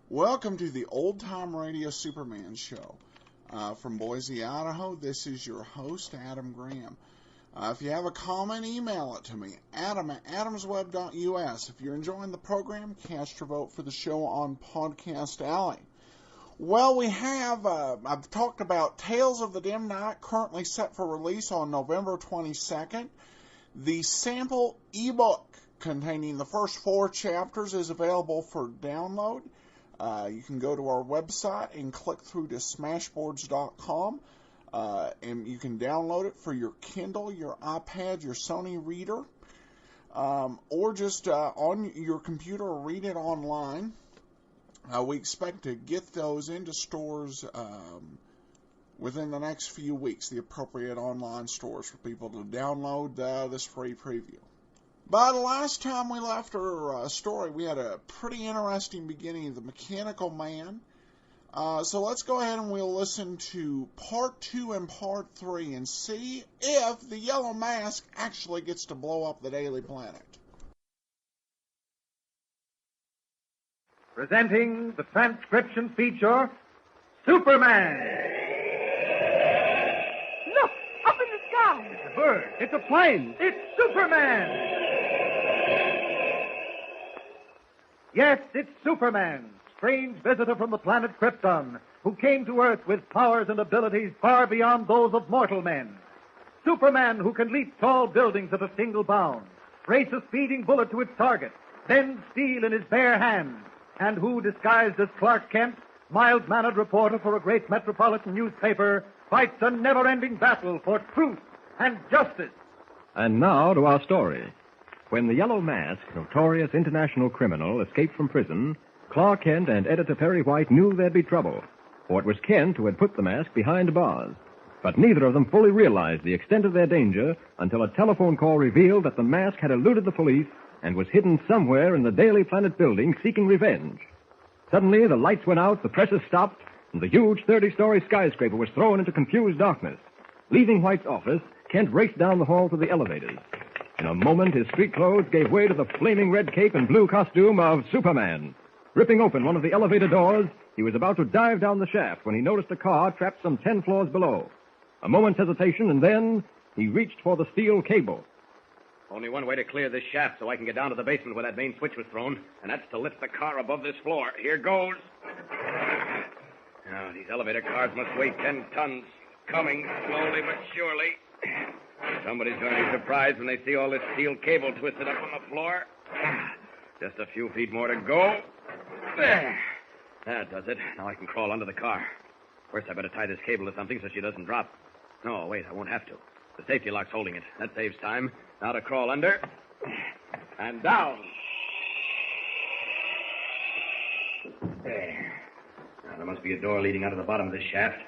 Welcome to the Old Time Radio Superman Show. From Boise, Idaho, this is your host, Adam Graham. If you have a comment, email it to me, adam@adamsweb.us. If you're enjoying the program, cast your vote for the show on Podcast Alley. Well, I've talked about Tales of the Dim Night, currently set for release on November 22nd. The sample ebook containing the first 4 chapters is available for download. You can go to our website and click through to smashboards.com, and you can download it for your Kindle, your iPad, your Sony reader, or just on your computer or read it online. We expect to get those into stores within the next few weeks, the appropriate online stores for people to download this free preview. But last time we left our story, we had a pretty interesting beginning of The Mechanical Man. So let's go ahead and we'll listen to Part 2 and Part 3 and see if the Yellow Mask actually gets to blow up the Daily Planet. Presenting the transcription feature, Superman. Look, up in the sky. It's a bird. It's a plane. It's Superman. Yes, it's Superman, strange visitor from the planet Krypton, who came to Earth with powers and abilities far beyond those of mortal men. Superman, who can leap tall buildings at a single bound, race a speeding bullet to its target, bend steel in his bare hands, and who, disguised as Clark Kent, mild-mannered reporter for a great metropolitan newspaper, fights a never-ending battle for truth and justice. And now to our story. When the Yellow Mask, notorious international criminal, escaped from prison, Clark Kent and editor Perry White knew there'd be trouble, for it was Kent who had put the mask behind bars. But neither of them fully realized the extent of their danger until a telephone call revealed that the mask had eluded the police and was hidden somewhere in the Daily Planet building seeking revenge. Suddenly, the lights went out, the presses stopped, and the huge 30-story skyscraper was thrown into confused darkness. Leaving White's office, Kent raced down the hall to the elevators. In a moment, his street clothes gave way to the flaming red cape and blue costume of Superman. Ripping open one of the elevator doors, he was about to dive down the shaft when he noticed a car trapped some 10 floors below. A moment's hesitation, and then he reached for the steel cable. Only one way to clear this shaft so I can get down to the basement where that main switch was thrown, and that's to lift the car above this floor. Here goes. Now, these elevator cars must weigh 10 tons. Coming slowly but surely. Somebody's going to be surprised when they see all this steel cable twisted up on the floor. Just a few feet more to go. There. That does it. Now I can crawl under the car. First, I better tie this cable to something so she doesn't drop. No, wait, I won't have to. The safety lock's holding it. That saves time. Now to crawl under. And down. There. Now, there must be a door leading out of the bottom of this shaft.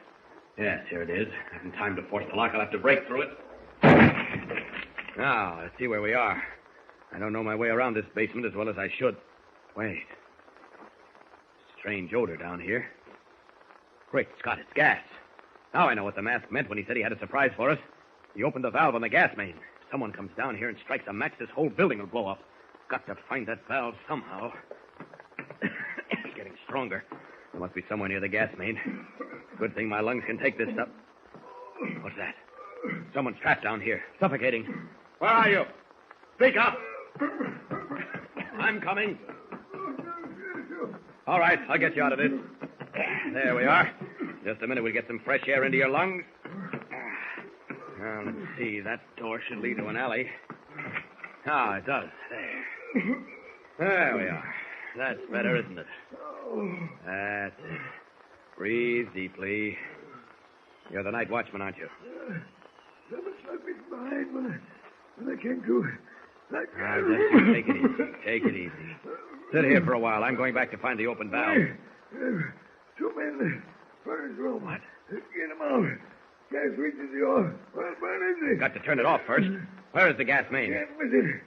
Yes, here it is. I haven't time to force the lock. I'll have to break through it. Now, let's see where we are. I don't know my way around this basement as well as I should. Wait. Strange odor down here. Great Scott, it's gas. Now I know what the mask meant when he said he had a surprise for us. He opened the valve on the gas main. If someone comes down here and strikes a match, this whole building will blow up. Got to find that valve somehow. It's getting stronger. There must be somewhere near the gas main. Good thing my lungs can take this stuff. What's that? Someone's trapped down here, suffocating. Where are you? Speak up. I'm coming. All right, I'll get you out of this. There we are. Just a minute, we'll get some fresh air into your lungs. Now, let's see. That door should lead to an alley. Ah, it does. There we are. That's better, isn't it? That's it. Breathe deeply. You're the night watchman, aren't you? Someone struck me from behind when I came to. Just take it easy. Take it easy. Sit here for a while. I'm going back to find the open valve. Two men in the furnace room. What? Get them out. Gas reaches the oil. Well, burn is it? Got to turn it off first. Where is the gas main? Can't miss it.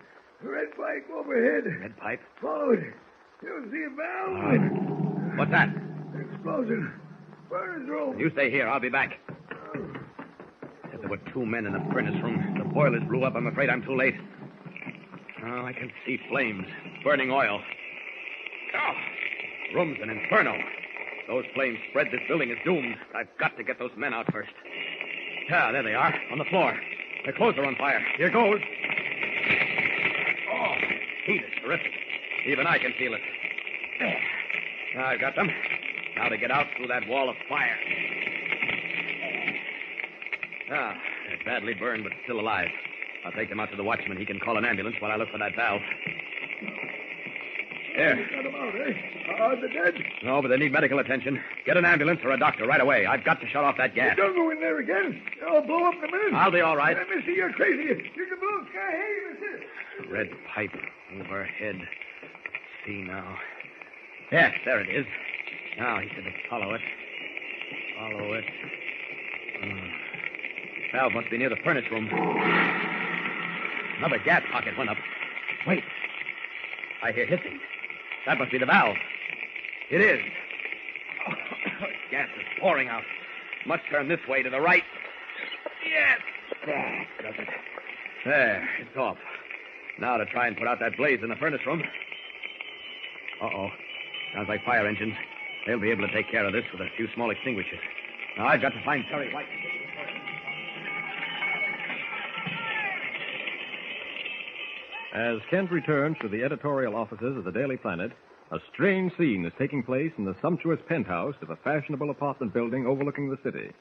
A red pipe overhead. Red pipe? Follow it. You'll see a valve. What's that? Explosion. Furnace room. You stay here. I'll be back. There were 2 men in the furnace room. The boilers blew up. I'm afraid I'm too late. Oh, I can see flames. Burning oil. Oh, room's an inferno. Those flames spread, this building is doomed. I've got to get those men out first. Yeah, there they are, on the floor. Their clothes are on fire. Here goes. Oh, heat is terrific. Even I can feel it. There. Now I've got them. Now to get out through that wall of fire. Ah, they're badly burned, but still alive. I'll take them out to the watchman. He can call an ambulance while I look for that valve. There. You got them out, eh? Are they dead? No, but they need medical attention. Get an ambulance or a doctor right away. I've got to shut off that gas. Don't go in there again. I'll blow up in a minute. I'll be all right. Mister, you're crazy. You can blow sky. Hey, mister. Red pipe overhead. See now. Yes, there it is. Now he said to follow it. Follow it. Valve must be near the furnace room. Another gas pocket went up. Wait. I hear hissing. That must be the valve. It is. Oh, gas is pouring out. Must turn this way to the right. Yes. That does it. There, it's off. Now to try and put out that blaze in the furnace room. Uh-oh. Sounds like fire engines. They'll be able to take care of this with a few small extinguishers. Now I've got to find Terry White. As Kent returns to the editorial offices of the Daily Planet, a strange scene is taking place in the sumptuous penthouse of a fashionable apartment building overlooking the city.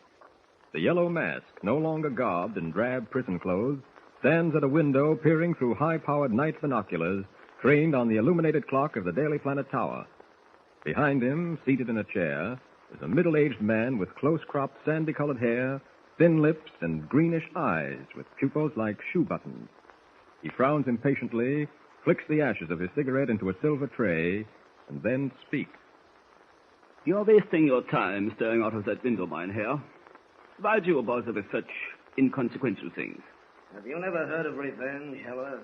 The Yellow Mask, no longer garbed in drab prison clothes, stands at a window peering through high-powered night binoculars trained on the illuminated clock of the Daily Planet Tower. Behind him, seated in a chair, is a middle-aged man with close-cropped, sandy-colored hair, thin lips, and greenish eyes with pupils like shoe buttons. He frowns impatiently, flicks the ashes of his cigarette into a silver tray, and then speaks. You're wasting your time staring out of that window, Herr. Why do you bother with such inconsequential things? Have you never heard of revenge, Heller?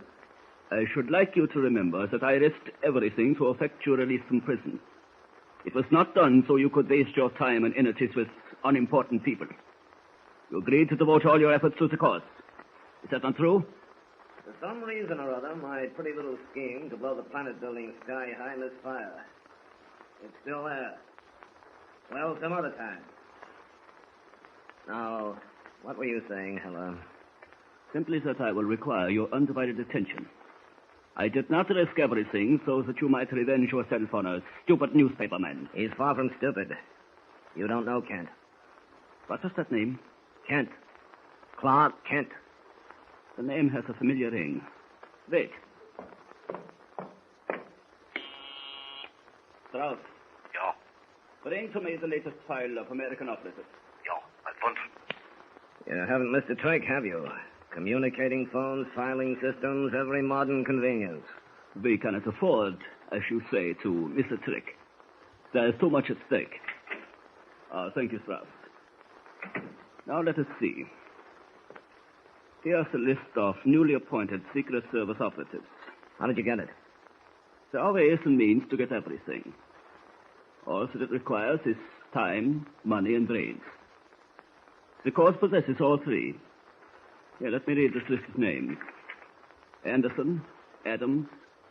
I should like you to remember that I risked everything to effect your release from prison. It was not done so you could waste your time and energies with unimportant people. You agreed to devote all your efforts to the cause. Is that not true? For some reason or other, my pretty little scheme to blow the planet building sky high missed fire. It's still there. Well, some other time. Now, what were you saying, Heller? Simply that I will require your undivided attention. I did not risk everything so that you might revenge yourself on a stupid newspaperman. He's far from stupid. You don't know Kent. What was that name? Kent. Clark Kent. The name has a familiar ring. Wait. Strauss. Ja. Bring to me the latest file of American officers. Ja, mein Freund. You haven't missed a trick, have you? Communicating phones, filing systems, every modern convenience. We cannot afford, as you say, to miss a trick. There is too much at stake. Thank you, Strauss. Now let us see. Here's a list of newly appointed Secret Service operatives. How did you get it? There are ways and means to get everything. All that it requires is time, money, and brains. The cause possesses all three. Here, let me read this list of names. Anderson, Adams,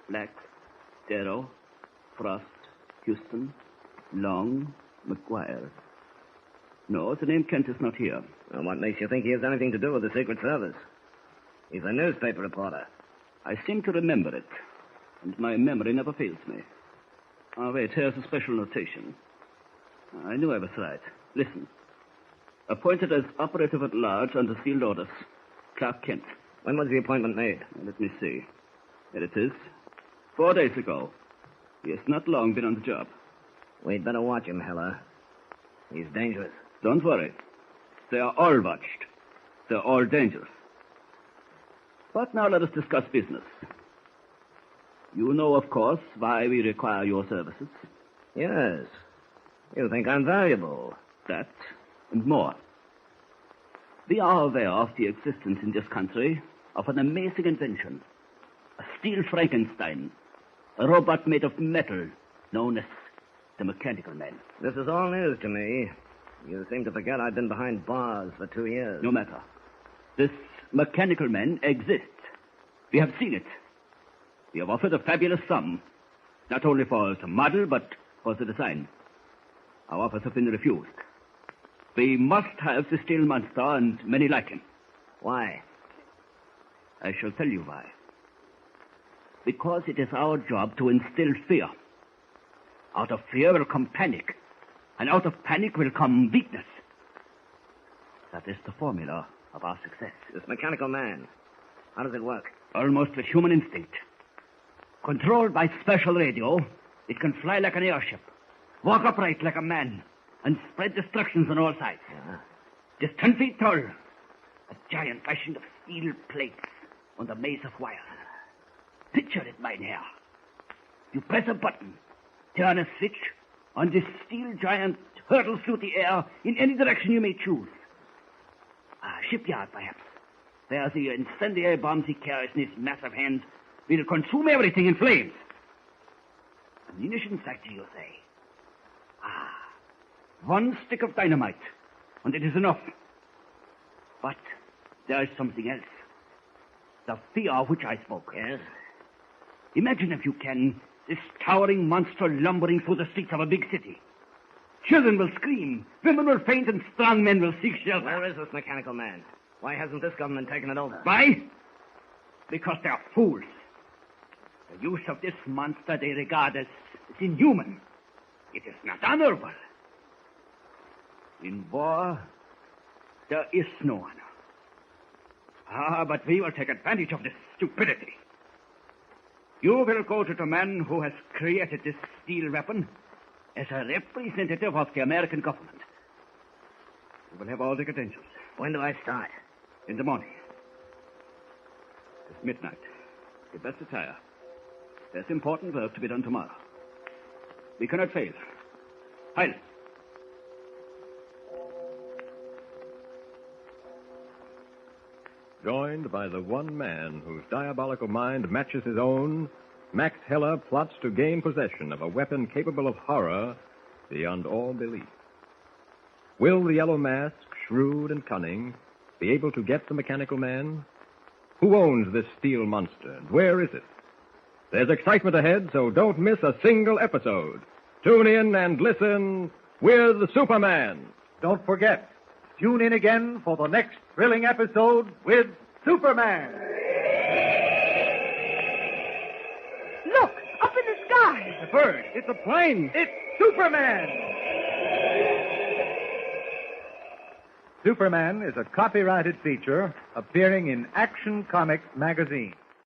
Black, Darrow, Frost, Houston, Long, McGuire. No, the name Kent is not here. Well, what makes you think he has anything to do with the Secret Service? He's a newspaper reporter. I seem to remember it, and my memory never fails me. Wait, here's a special notation. I knew I was right. Listen. Appointed as operative at large under sealed orders, Clark Kent. When was the appointment made? Let me see. Here it is. 4 days ago. He has not long been on the job. We'd better watch him, Heller. He's dangerous. Don't worry. They are all watched. They're all dangerous. But now let us discuss business. You know, of course, why we require your services. Yes. You think I'm valuable. That and more. We are aware of the existence in this country of an amazing invention. A steel Frankenstein. A robot made of metal known as the Mechanical Man. This is all news to me. You seem to forget I've been behind bars for 2 years. No matter. This Mechanical Man exists. We have seen it. We have offered a fabulous sum, not only for the model, but was the design. Our offers have been refused. We must have the steel monster and many like him. Why? I shall tell you why. Because it is our job to instill fear. Out of fear will come panic, and out of panic will come weakness. That is the formula of our success. This mechanical man, how does it work? Almost with human instinct. Controlled by special radio, it can fly like an airship, walk upright like a man, and spread destructions on all sides. It is 10 feet tall, a giant fashioned of steel plates on the maze of wire. Picture it, mynheer. You press a button, turn a switch, and this steel giant hurtles through the air in any direction you may choose. A shipyard, perhaps, where the incendiary bombs he carries in his massive hands will consume everything in flames. A munitions factory, you say? One stick of dynamite, and it is enough. But there is something else. The fear of which I spoke. Yes? Imagine, if you can, this towering monster lumbering through the streets of a big city. Children will scream, women will faint, and strong men will seek shelter. Where is this mechanical man? Why hasn't this government taken it over? Why? Because they are fools. The use of this monster they regard as inhuman. It is not honorable. In war, there is no honor. But we will take advantage of this stupidity. You will go to the man who has created this steel weapon as a representative of the American government. You will have all the credentials. When do I start? In the morning. It's midnight. You best retire. There's important work to be done tomorrow. We cannot fail. Pilot. Joined by the one man whose diabolical mind matches his own, Max Heller plots to gain possession of a weapon capable of horror beyond all belief. Will the Yellow Mask, shrewd and cunning, be able to get the mechanical man? Who owns this steel monster, and where is it? There's excitement ahead, so don't miss a single episode. Tune in and listen with Superman. Don't forget, tune in again for the next thrilling episode with Superman. Look, up in the sky. It's a bird. It's a plane. It's Superman. Superman is a copyrighted feature appearing in Action Comics magazine.